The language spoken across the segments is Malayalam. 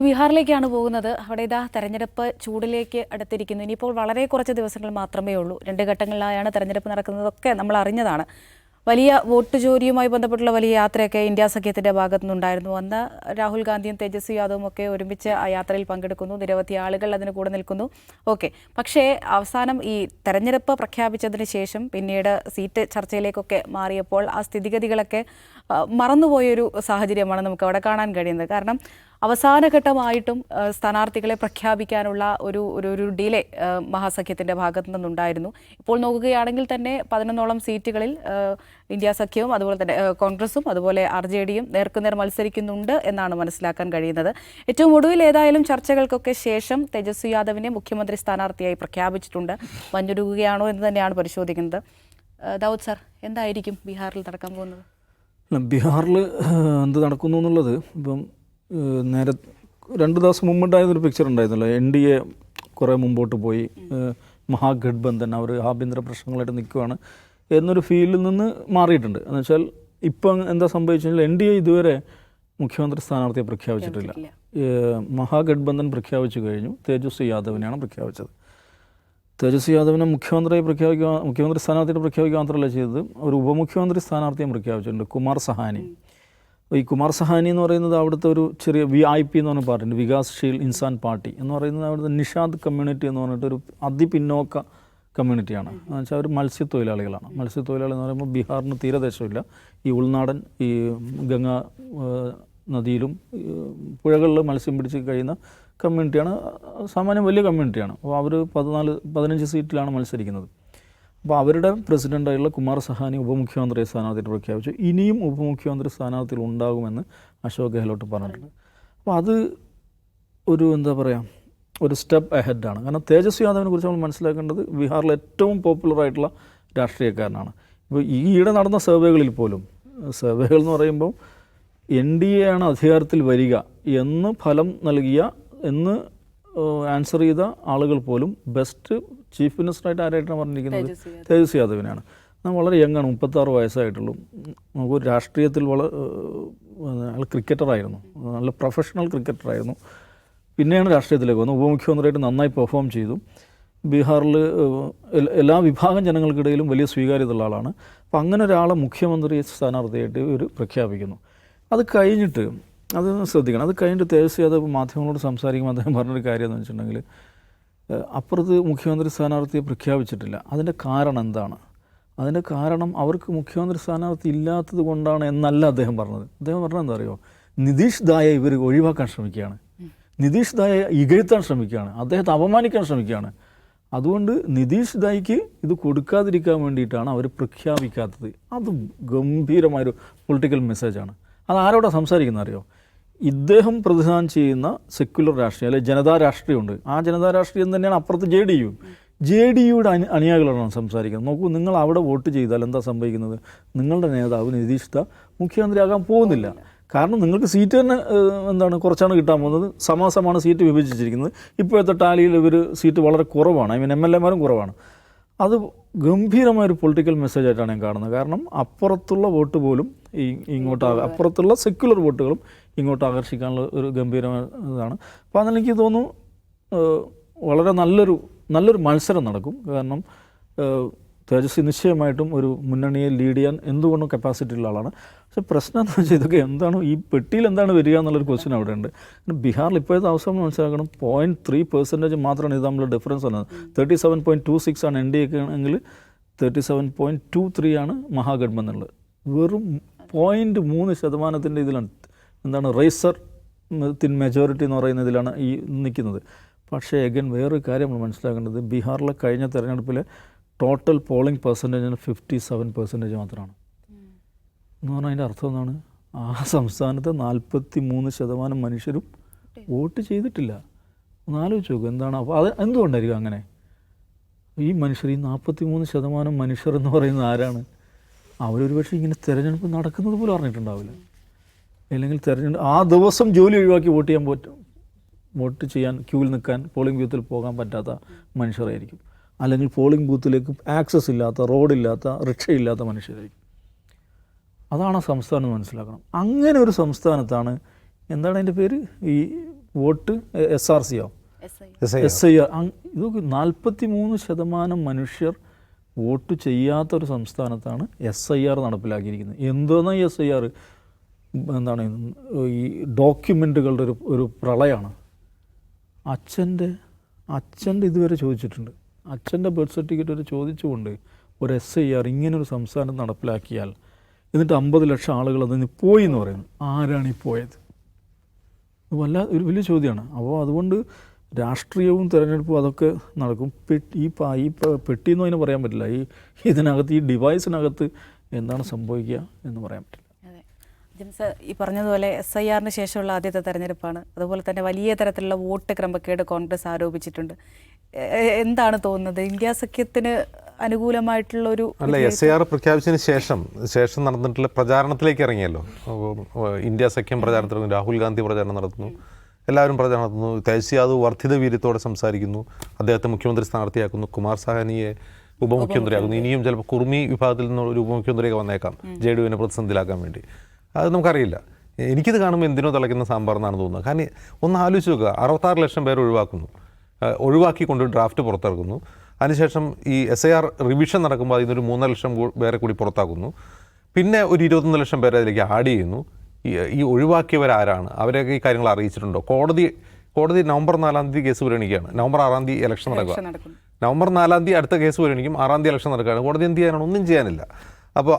ബീഹാറിലേക്കാണ് പോകുന്നത്. അവിടെ ഇതാ തെരഞ്ഞെടുപ്പ് ചൂടിലേക്ക് അടുത്തിരിക്കുന്നു. ഇനിയിപ്പോൾ വളരെ കുറച്ച് ദിവസങ്ങൾ മാത്രമേ ഉള്ളൂ. 2 ഘട്ടങ്ങളിലായാണ് തെരഞ്ഞെടുപ്പ് നടക്കുന്നതൊക്കെ നമ്മൾ അറിഞ്ഞതാണ്. വലിയ വോട്ട് ചോരിയുമായി ബന്ധപ്പെട്ടുള്ള വലിയ യാത്രയൊക്കെ ഇന്ത്യ സഖ്യത്തിൻ്റെ ഭാഗത്തു നിന്നുണ്ടായിരുന്നു. അന്ന് രാഹുൽ ഗാന്ധിയും തേജസ്വി യാദവും ഒക്കെ ഒരുമിച്ച് ആ യാത്രയിൽ പങ്കെടുക്കുന്നു. നിരവധി ആളുകൾ അതിന് കൂടെ നിൽക്കുന്നു. ഓക്കെ, പക്ഷേ അവസാനം ഈ തെരഞ്ഞെടുപ്പ് പ്രഖ്യാപിച്ചതിന് ശേഷം പിന്നീട് സീറ്റ് ചർച്ചയിലേക്കൊക്കെ മാറിയപ്പോൾ ആ സ്ഥിതിഗതികളൊക്കെ മറന്നുപോയൊരു സാഹചര്യമാണ് നമുക്ക് അവിടെ കാണാൻ കഴിയുന്നത്. കാരണം അവസാനഘട്ടമായിട്ടും സ്ഥാനാർത്ഥികളെ പ്രഖ്യാപിക്കാനുള്ള ഒരു ഡിലേ മഹാസഖ്യത്തിൻ്റെ ഭാഗത്തു നിന്നുണ്ടായിരുന്നു. ഇപ്പോൾ നോക്കുകയാണെങ്കിൽ തന്നെ 11ഓളം സീറ്റുകളിൽ ഇന്ത്യ സഖ്യവും അതുപോലെ തന്നെ കോൺഗ്രസും അതുപോലെ RJDയും നേർക്കുനേർ മത്സരിക്കുന്നുണ്ട് എന്നാണ് മനസ്സിലാക്കാൻ കഴിയുന്നത്. ഏറ്റവും ഒടുവിൽ ഏതായാലും ചർച്ചകൾക്കൊക്കെ ശേഷം തേജസ്വി യാദവിനെ മുഖ്യമന്ത്രി സ്ഥാനാർത്ഥിയായി പ്രഖ്യാപിച്ചിട്ടുണ്ട്. മഞ്ഞുരുകുകയാണോ എന്ന് തന്നെയാണ് പരിശോധിക്കുന്നത്. ദാവൂദ് സാർ, എന്തായിരിക്കും ബീഹാറിൽ നടക്കാൻ പോകുന്നത്? ബീഹാറിൽ എന്ത് നടക്കുന്നു എന്നുള്ളത് ഇപ്പം നേരെ 2 ദിവസം മുമ്പുണ്ടായിരുന്നൊരു പിക്ചർ ഉണ്ടായിരുന്നല്ലോ. NDA കുറേ മുമ്പോട്ട് പോയി, മഹാഗഡ്ബന്ധൻ അവർ ആഭ്യന്തര പ്രശ്നങ്ങളായിട്ട് നിൽക്കുകയാണ് എന്നൊരു ഫീലിൽ നിന്ന് മാറിയിട്ടുണ്ട്. എന്ന് വെച്ചാൽ ഇപ്പം എന്താ സംഭവിച്ചു, NDA ഇതുവരെ മുഖ്യമന്ത്രി സ്ഥാനാർത്ഥിയെ പ്രഖ്യാപിച്ചിട്ടില്ല. മഹാഗഡ്ബന്ധൻ പ്രഖ്യാപിച്ചു കഴിഞ്ഞു. തേജസ്വി യാദവിനെയാണ് പ്രഖ്യാപിച്ചത്. തേജസ്വി യാദവിനെ മുഖ്യമന്ത്രി സ്ഥാനാർത്ഥിയെ പ്രഖ്യാപിക്കുക മാത്രമല്ല ചെയ്തത്, ഒരു ഉപമുഖ്യമന്ത്രി സ്ഥാനാർത്ഥിയും പ്രഖ്യാപിച്ചിട്ടുണ്ട്, കുമാർ സഹാനി. ഈ കുമാർ സഹാനി എന്ന് പറയുന്നത് അവിടുത്തെ ഒരു ചെറിയ VIP എന്ന് പറഞ്ഞ പാർട്ടിയുണ്ട്, വികാസ്ശീൽ ഇൻസാൻ പാർട്ടി എന്ന് പറയുന്നത് അവിടുത്തെ നിഷാദ് കമ്മ്യൂണിറ്റി എന്ന് പറഞ്ഞിട്ടൊരു അതിപിന്നോക്ക കമ്മ്യൂണിറ്റിയാണ്. എന്ന് വെച്ചാൽ അവർ മത്സ്യത്തൊഴിലാളികളാണ്. മത്സ്യത്തൊഴിലാളി എന്ന് പറയുമ്പോൾ ബീഹാറിന് തീരദേശമില്ല. ഈ ഉൾനാടൻ ഈ ഗംഗ നദിയിലും പുഴകളിൽ മത്സ്യം പിടിച്ച് കഴിയുന്ന കമ്മ്യൂണിറ്റിയാണ്. സാമാന്യം വലിയ കമ്മ്യൂണിറ്റിയാണ്. അപ്പോൾ അവർ 15 സീറ്റിലാണ് മത്സരിക്കുന്നത്. അപ്പോൾ അവരുടെ പ്രസിഡൻ്റായിട്ടുള്ള കുമാർ സഹാനി ഉപമുഖ്യമന്ത്രി സ്ഥാനാർത്ഥിയെ പ്രഖ്യാപിച്ചു. ഇനിയും ഉപമുഖ്യമന്ത്രി സ്ഥാനാർത്ഥികൾ ഉണ്ടാകുമെന്ന് അശോക് ഗെഹ്ലോട്ട് പറഞ്ഞിട്ടുണ്ട്. അപ്പോൾ അത് ഒരു എന്താ പറയുക, ഒരു സ്റ്റെപ്പ് അഹെഡാണ്. കാരണം തേജസ്വി യാദവിനെ കുറിച്ച് നമ്മൾ മനസ്സിലാക്കേണ്ടത് ബീഹാറിൽ ഏറ്റവും പോപ്പുലറായിട്ടുള്ള രാഷ്ട്രീയക്കാരനാണ്. ഇപ്പോൾ ഈയിടെ നടന്ന സർവേകളിൽ പോലും, സർവേകൾ എന്ന് പറയുമ്പോൾ NDA ആണ് അധികാരത്തിൽ വരിക എന്ന് ഫലം നൽകിയ എന്ന് ആൻസർ ചെയ്ത ആളുകൾ പോലും ബെസ്റ്റ് ചീഫ് മിനിസ്റ്ററായിട്ട് ആരായിട്ടാണ് പറഞ്ഞിരിക്കുന്നത്? തേജസ്വി യാദവിനാണ്. വളരെ യങ്ങാണ്, 36 വയസ്സായിട്ടുള്ളൂ. നമുക്ക് രാഷ്ട്രീയത്തിൽ അയാൾ ക്രിക്കറ്ററായിരുന്നു, നല്ല പ്രൊഫഷണൽ ക്രിക്കറ്ററായിരുന്നു. പിന്നെയാണ് രാഷ്ട്രീയത്തിലേക്ക് വന്നത്. ഉപമുഖ്യമന്ത്രിയായിട്ട് നന്നായി പെർഫോം ചെയ്തു. ബീഹാറിൽ എല്ലാ വിഭാഗം ജനങ്ങൾക്കിടയിലും വലിയ സ്വീകാര്യതയുള്ള ആളാണ്. അപ്പോൾ അങ്ങനെ ഒരാളെ മുഖ്യമന്ത്രി സ്ഥാനാർത്ഥിയായിട്ട് ഇവർ പ്രഖ്യാപിക്കുന്നു. അത് കഴിഞ്ഞിട്ട് അത് ശ്രദ്ധിക്കണം. അത് കഴിഞ്ഞിട്ട് തേജസ്വി യാദവ് മാധ്യമങ്ങളോട് സംസാരിക്കുമ്പോൾ അദ്ദേഹം പറഞ്ഞൊരു കാര്യം എന്ന് വെച്ചിട്ടുണ്ടെങ്കിൽ, അപ്പുറത്ത് മുഖ്യമന്ത്രി സ്ഥാനാർത്ഥിയെ പ്രഖ്യാപിച്ചിട്ടില്ല. അതിൻ്റെ കാരണം എന്താണ്? അതിൻ്റെ കാരണം അവർക്ക് മുഖ്യമന്ത്രി സ്ഥാനാർത്ഥി ഇല്ലാത്തത് കൊണ്ടാണ് എന്നല്ല അദ്ദേഹം പറഞ്ഞത്. അദ്ദേഹം പറഞ്ഞത് എന്താ അറിയോ, നിതീഷ് ദായെ ഇവർ ഒഴിവാക്കാൻ ശ്രമിക്കുകയാണ്, നിതീഷ് ദായെ ഇകഴ്ത്താൻ ശ്രമിക്കുകയാണ്, അദ്ദേഹത്തെ അപമാനിക്കാൻ ശ്രമിക്കുകയാണ്. അതുകൊണ്ട് നിതീഷ് ദായ്ക്ക് ഇത് കൊടുക്കാതിരിക്കാൻ വേണ്ടിയിട്ടാണ് അവർ പ്രഖ്യാപിക്കാത്തത്. അത് ഗംഭീരമായൊരു പൊളിറ്റിക്കൽ മെസ്സേജാണ്. അത് ആരോടാ സംസാരിക്കുന്നത് അറിയോ? ഇദ്ദേഹം പ്രതിദാനം ചെയ്യുന്ന സെക്യുലർ രാഷ്ട്രീയം അല്ലെങ്കിൽ ജനതാ രാഷ്ട്രീയമുണ്ട്. ആ ജനതാ രാഷ്ട്രീയം തന്നെയാണ് അപ്പുറത്ത് JDUയുടെ അനുയായികളാണ് സംസാരിക്കുന്നത്. നോക്കൂ, നിങ്ങൾ അവിടെ വോട്ട് ചെയ്താൽ എന്താ സംഭവിക്കുന്നത്? നിങ്ങളുടെ നേതാവ് നിതീഷ് ദാ മുഖ്യമന്ത്രിയാകാൻ പോകുന്നില്ല. കാരണം നിങ്ങൾക്ക് സീറ്റ് തന്നെ എന്താണ് കുറച്ചാണ് കിട്ടാൻ പോകുന്നത്. സമാസമാണ് സീറ്റ് വിഭജിച്ചിരിക്കുന്നത്. ഇപ്പോഴത്തെ ടാലിയിൽ ഇവർ സീറ്റ് വളരെ കുറവാണ്. MLA-മാരും കുറവാണ്. അത് ഗംഭീരമായൊരു പൊളിറ്റിക്കൽ മെസ്സേജായിട്ടാണ് ഞാൻ കാണുന്നത്. കാരണം അപ്പുറത്തുള്ള വോട്ട് പോലും അപ്പുറത്തുള്ള സെക്യുലർ വോട്ടുകളും ഇങ്ങോട്ട് ആകർഷിക്കാനുള്ള ഒരു ഗംഭീരമായ ഇതാണ്. അപ്പോൾ അതെനിക്ക് തോന്നുന്നു വളരെ നല്ലൊരു മത്സരം നടക്കും. കാരണം തേജസ്വി നിശ്ചയമായിട്ടും ഒരു മുന്നണിയെ ലീഡ് ചെയ്യാൻ എന്തുകൊണ്ടും കപ്പാസിറ്റി ഉള്ള ആളാണ്. പക്ഷേ പ്രശ്നം എന്താ വെച്ചാൽ ഇതൊക്കെ എന്താണ്, ഈ പെട്ടിയിൽ എന്താണ് വരിക എന്നുള്ളൊരു ക്വസ്റ്റ്യൻ അവിടെ ഉണ്ട്. ബീഹാറിൽ ഇപ്പോഴത്തെ അവസരം മനസ്സിലാക്കണം, 0.3% മാത്രമാണ് ഇത് തമ്മിലുള്ള ഡിഫറൻസ് വന്നത്. 37.26 ആണ് NDA എങ്കിൽ 37.23 ആണ് മഹാഗഡ്ബന്ധനുള്ളത്. വെറും 0.3% ഇതിലാണ് എന്താണ് റേസർ തിൻ മെജോറിറ്റി എന്ന് പറയുന്ന ഇതിലാണ് ഈ നിൽക്കുന്നത്. പക്ഷേ എഗൻ വേറൊരു കാര്യം നമ്മൾ മനസ്സിലാക്കേണ്ടത്, ബീഹാറിലെ കഴിഞ്ഞ തെരഞ്ഞെടുപ്പിലെ ടോട്ടൽ പോളിംഗ് പെർസെൻറ്റേജിന് 57% മാത്രമാണ്. എന്ന് പറഞ്ഞാൽ അതിൻ്റെ അർത്ഥം എന്താണ്? ആ സംസ്ഥാനത്ത് 43% മനുഷ്യരും വോട്ട് ചെയ്തിട്ടില്ല. ഒന്ന് ആലോചിച്ച് നോക്കും എന്താണ്. അപ്പോൾ അത് എന്തുകൊണ്ടായിരിക്കും അങ്ങനെ? ഈ മനുഷ്യർ, ഈ 43% മനുഷ്യർ എന്ന് പറയുന്നത് ആരാണ്? അവരൊരു പക്ഷേ ഇങ്ങനെ തിരഞ്ഞെടുപ്പ് നടക്കുന്നത് പോലും അറിഞ്ഞിട്ടുണ്ടാവില്ല. അല്ലെങ്കിൽ ആ ദിവസം ജോലി ഒഴിവാക്കി വോട്ട് ചെയ്യാൻ ക്യൂവിൽ നിൽക്കാൻ, പോളിംഗ് ബൂത്തിൽ പോകാൻ പറ്റാത്ത മനുഷ്യരായിരിക്കും. അല്ലെങ്കിൽ പോളിംഗ് ബൂത്തിലേക്ക് ആക്സസ് ഇല്ലാത്ത, റോഡില്ലാത്ത, റിക്ഷയില്ലാത്ത മനുഷ്യരായിരിക്കും. അതാണ് സംസ്ഥാനം മനസ്സിലാക്കണം. അങ്ങനെ ഒരു സംസ്ഥാനത്താണ് എന്താണ് അതിൻ്റെ പേര്, ഈ വോട്ട് SRCയോ SIR ഇതൊക്കെ 43% മനുഷ്യർ വോട്ട് ചെയ്യാത്തൊരു സംസ്ഥാനത്താണ് SIR നടപ്പിലാക്കിയിരിക്കുന്നത്. എന്തോന്നാ ഈ SIR? എന്താണ് ഈ ഡോക്യുമെൻറ്റുകളുടെ ഒരു പ്രളയമാണ്. അച്ഛൻ്റെ ഇതുവരെ ചോദിച്ചിട്ടുണ്ട്. അച്ഛൻ്റെ ബർത്ത് സർട്ടിഫിക്കറ്റ് വരെ ചോദിച്ചുകൊണ്ട് ഒരു SIR ഇങ്ങനൊരു സംസ്ഥാനം നടപ്പിലാക്കിയാൽ എന്നിട്ട് 50 ലക്ഷം ആളുകൾ അതിന് പോയി എന്ന് പറയുന്നു. ആരാണ് ഈ പോയത്? ഒരു വലിയ ചോദ്യമാണ്. അപ്പോൾ അതുകൊണ്ട് രാഷ്ട്രീയവും തിരഞ്ഞെടുപ്പും അതൊക്കെ നടക്കും. ഈ പെട്ടിയെന്നും അതിന് പറയാൻ പറ്റില്ല. ഇതിനകത്ത് ഈ ഡിവൈസിനകത്ത് എന്താണ് സംഭവിക്കുക എന്ന് പറയാൻ പറ്റില്ല. ജെയിംസ് ഈ പറഞ്ഞതുപോലെ SIRന് ശേഷമുള്ള ആദ്യത്തെ തെരഞ്ഞെടുപ്പാണ്. അതുപോലെ തന്നെ വലിയ തരത്തിലുള്ള വോട്ട് ക്രമക്കേട് കോൺഗ്രസ് ആരോപിച്ചിട്ടുണ്ട്. എന്താണ് തോന്നുന്നത്? ഇന്ത്യ സഖ്യത്തിന് അനുകൂലമായിട്ടുള്ളൊരു അല്ല, SIR പ്രഖ്യാപിച്ചതിന് ശേഷം നടന്നിട്ടുള്ള പ്രചാരണത്തിലേക്ക് ഇറങ്ങിയല്ലോ. ഇന്ത്യ സഖ്യം പ്രചാരണത്തിൽ രാഹുൽ ഗാന്ധി പ്രചാരണം നടത്തുന്നു, എല്ലാവരും പ്രചാരണം നടത്തുന്നു. തേജസ്വി യാദവ് വർദ്ധിത വീര്യത്തോടെ സംസാരിക്കുന്നു, അദ്ദേഹത്തെ മുഖ്യമന്ത്രി സ്ഥാനാർത്ഥിയാക്കുന്നു, കുമാർ സാഹനിയെ ഉപമുഖ്യമന്ത്രിയാക്കുന്നു. ഇനിയും ചിലപ്പോൾ കുർമി വിഭാഗത്തിൽ നിന്ന് ഒരു ഉപമുഖ്യമന്ത്രിയൊക്കെ വന്നേക്കാം JDUവിനെ പ്രതിസന്ധിയിലാക്കാൻ വേണ്ടി. അത് നമുക്കറിയില്ല. എനിക്കിത് കാണുമ്പോൾ എന്തിനോ തിളയ്ക്കുന്ന സാമ്പാർ എന്നാണ് തോന്നുന്നത്. കാരണം ഒന്ന് ആലോചിച്ച് നോക്കുക, 66 ലക്ഷം പേര് ഒഴിവാക്കിക്കൊണ്ട് ഡ്രാഫ്റ്റ് പുറത്തിറക്കുന്നു. അതിനുശേഷം ഈ SIR റിവിഷൻ നടക്കുമ്പോൾ അതിനൊരു 3 ലക്ഷം പേരെ കൂടി പുറത്താക്കുന്നു. പിന്നെ ഒരു 21 ലക്ഷം പേരെ അതിലേക്ക് ആഡ് ചെയ്യുന്നു. ഈ ഒഴിവാക്കിയവരാരാണ്? അവരൊക്കെ ഈ കാര്യങ്ങൾ അറിയിച്ചിട്ടുണ്ടോ? കോടതി നവംബർ 4-ാം തീയതി കേസ് പരിഗണിക്കുകയാണ്. നവംബർ 6-ാം തീയതി ഇലക്ഷൻ നടക്കുക. നവംബർ 4-ാം തീയതി അടുത്ത കേസ് പരിഗണിക്കും. 6-ാം തീയതി ഇലക്ഷൻ നടക്കുകയാണ്. കോടതി എന്ത് ചെയ്യാനാണ്? ഒന്നും ചെയ്യാനില്ല. അപ്പോൾ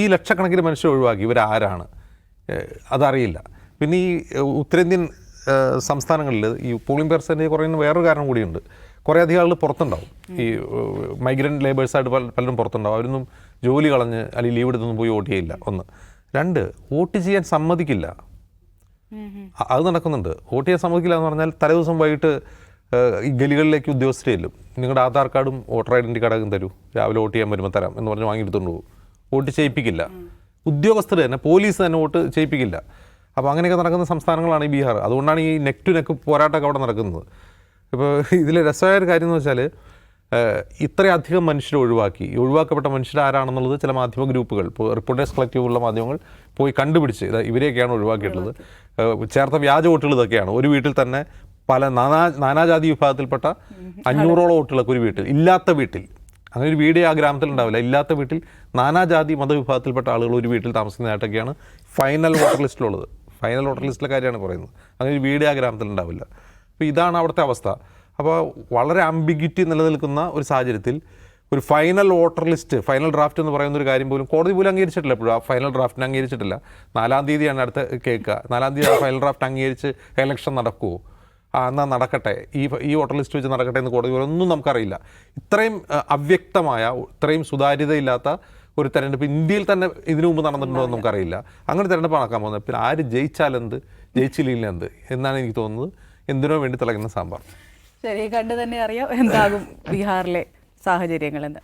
ഈ ലക്ഷക്കണക്കിന് മനുഷ്യരെ ഒഴിവാക്കി ഇവരാരാണ്? അതറിയില്ല. പിന്നെ ഈ ഉത്തരേന്ത്യൻ സംസ്ഥാനങ്ങളിൽ ഈ പോളിംഗ് പെർസെൻറ്റേജ് കുറയുന്ന വേറൊരു കാരണം കൂടിയുണ്ട്. കുറേ അധികം ആളുകൾ പുറത്തുണ്ടാവും. ഈ മൈഗ്രൻ്റ് ലേബേഴ്സായിട്ട് പലരും പുറത്തുണ്ടാവും. അവരൊന്നും ജോലി കളഞ്ഞ് അല്ലെങ്കിൽ ലീവ് എടുത്തൊന്നും പോയി വോട്ട് ചെയ്യില്ല. 1. 2, വോട്ട് ചെയ്യാൻ സമ്മതിക്കില്ല. അത് നടക്കുന്നുണ്ട്. വോട്ട് ചെയ്യാൻ സമ്മതിക്കില്ല എന്ന് പറഞ്ഞാൽ തലേദിവസം വൈകിട്ട് ഈ ഗലികളിലേക്ക് ഉദ്യോഗസ്ഥരെ ചെല്ലും. നിങ്ങളുടെ ആധാർ കാർഡും വോട്ടർ ഐഡൻറ്റി കാർഡും തരൂ, രാവിലെ വോട്ട് ചെയ്യാൻ വരുമ്പോൾ തരാം എന്ന് പറഞ്ഞ് വാങ്ങിയെടുത്തുകൊണ്ട് പോകും. വോട്ട് ചെയ്യിപ്പിക്കില്ല. ഉദ്യോഗസ്ഥർ തന്നെ, പോലീസ് തന്നെ വോട്ട് ചെയ്യിപ്പിക്കില്ല. അപ്പോൾ അങ്ങനെയൊക്കെ നടക്കുന്ന സംസ്ഥാനങ്ങളാണ് ഈ ബീഹാർ. അതുകൊണ്ടാണ് ഈ നെക്ക് ടു നെക്ക് പോരാട്ടമൊക്കെ അവിടെ നടക്കുന്നത്. ഇപ്പോൾ ഇതിൽ രസമായ ഒരു കാര്യം എന്ന് വെച്ചാൽ ഇത്രയധികം മനുഷ്യരെ ഒഴിവാക്കപ്പെട്ട മനുഷ്യരാരാണെന്നുള്ളത് ചില മാധ്യമ ഗ്രൂപ്പുകൾ, ഇപ്പോൾ റിപ്പോർട്ടേഴ്സ് കളക്റ്റീവ് ഉള്ള മാധ്യമങ്ങൾ പോയി കണ്ടുപിടിച്ച് ഇവരെയൊക്കെയാണ് ഒഴിവാക്കിയിട്ടുള്ളത്. ചേർത്ത വ്യാജ വോട്ടുകൾ ഇതൊക്കെയാണ്. ഒരു വീട്ടിൽ തന്നെ പല നാനാജാതി വിഭാഗത്തിൽപ്പെട്ട 500ഓളം വോട്ടുകളൊക്കെ ഒരു വീട്ടിൽ, ഇല്ലാത്ത വീട്ടിൽ, അങ്ങനെ ഒരു വീടേ ആ ഗ്രാമത്തിൽ ഉണ്ടാവില്ല, ഇല്ലാത്ത വീട്ടിൽ നാനാജാതി മതവിഭാഗത്തിൽപ്പെട്ട ആളുകൾ ഒരു വീട്ടിൽ താമസിക്കുന്നതായിട്ടൊക്കെയാണ് ഫൈനൽ വോട്ടർ ലിസ്റ്റിലുള്ളത്. ഫൈനൽ വോട്ടർ ലിസ്റ്റിലെ കാര്യമാണ് പറയുന്നത്. അങ്ങനെ ഒരു വീടേ ആ ഗ്രാമത്തിൽ ഉണ്ടാവില്ല. അപ്പോൾ ഇതാണ് അവിടുത്തെ അവസ്ഥ. അപ്പോൾ വളരെ ആംബിഗ്വിറ്റി നിലനിൽക്കുന്ന ഒരു സാഹചര്യത്തിൽ ഒരു final voter list, final draft എന്ന് പറയുന്ന ഒരു കാര്യം പോലും കോടതി പോലും അംഗീകരിച്ചിട്ടില്ല. എപ്പോഴും ആ ഫൈനൽ ഡ്രാഫ്റ്റിന് അംഗീകരിച്ചിട്ടില്ല. 4-ാം തീയതിയാണ് അടുത്ത കേൾക്കുക. 4-ാം തീയതി ആ ഫൈനൽ ഡ്രാഫ്റ്റ് അംഗീകരിച്ച് ഇലക്ഷൻ നടക്കുമോ? എന്നാൽ നടക്കട്ടെ, ഈ വോട്ടർ ലിസ്റ്റ് വെച്ച് നടക്കട്ടെ എന്ന് കോടതി ഒന്നും നമുക്കറിയില്ല. ഇത്രയും അവ്യക്തമായ, ഇത്രയും സുതാര്യതയില്ലാത്ത ഒരു തെരഞ്ഞെടുപ്പ് ഇന്ത്യയിൽ തന്നെ ഇതിനു മുമ്പ് നടന്നിട്ടുണ്ടോ എന്ന് നമുക്കറിയില്ല. അങ്ങനെ തെരഞ്ഞെടുപ്പ് നടക്കാൻ പോകുന്നത്. പിന്നെ ആര് ജയിച്ചാലെന്ത്, ജയിച്ചില്ലെന്ത് എന്നാണ് എനിക്ക് തോന്നുന്നത്. എന്തിനോ വേണ്ടി തിളങ്ങുന്ന സാമ്പാർ. ശരി, കണ്ടു തന്നെ അറിയാം എന്താകും ബീഹാറിലെ സാഹചര്യങ്ങളെന്ന്.